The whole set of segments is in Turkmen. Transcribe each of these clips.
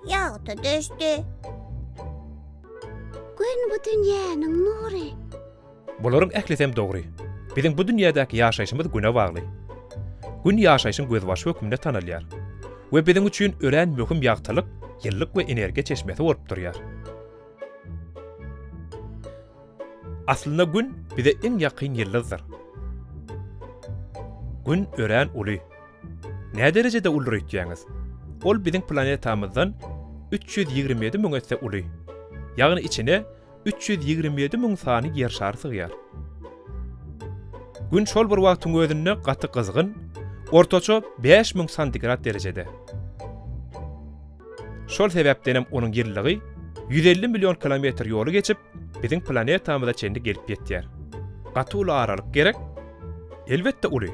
Yağdı düştü. Gün bu dünyanın nuru. Bolaryň ählisem dogry. Biziň bu dünýädäki ýaşaýşymyz güne bagly. Gün ýaşaýşyň gözbaşy hökmünde tanalýar. We biziň üçin ören möhüm ýagtylyk, ýyllyk we energiýa çeşmesi bolup durýar. Aslynda gün bize iň ýakyn ýyldızdyr. Gün ören uly. Nä derejede ulur etýäňiz? Ol biziň planetamyzdan 327 000 etse uly. Ýagny içine 327 000 sany ýer şary sygýar. Gün şol bir wagtyň özünde gaty gyzgyn, ortaça 5000 santigrat derejede. Şol sebäpdenem onuň ýyllygy 150 milyon kilometr ýoly geçip biziň planetamyza çendi gelip ýetýär. Gaty uly aralyk gerek? Elbetde uly.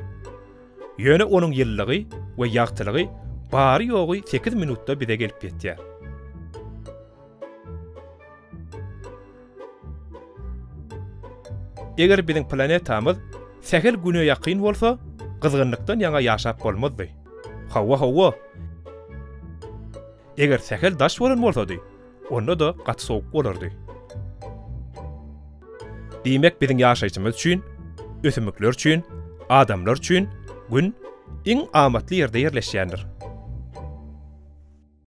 Ýöne onuň ýyllygy we ýagtylygy bary ýogy 8 minutda bize gelip ýetýär. Eger biziň planetamyz sähel güne ýakyn bolsa, gyzgynlykdan ýaňa ýaşap bolmazdy. Hawa. Eger sähel daş bolan bolsady, onda da gaty sowuk bolardy. Diýmek biziň ýaşaýşymyz üçin, ösümlikler üçin, adamlar üçin gün iň amatly ýerde ýerleşýändir.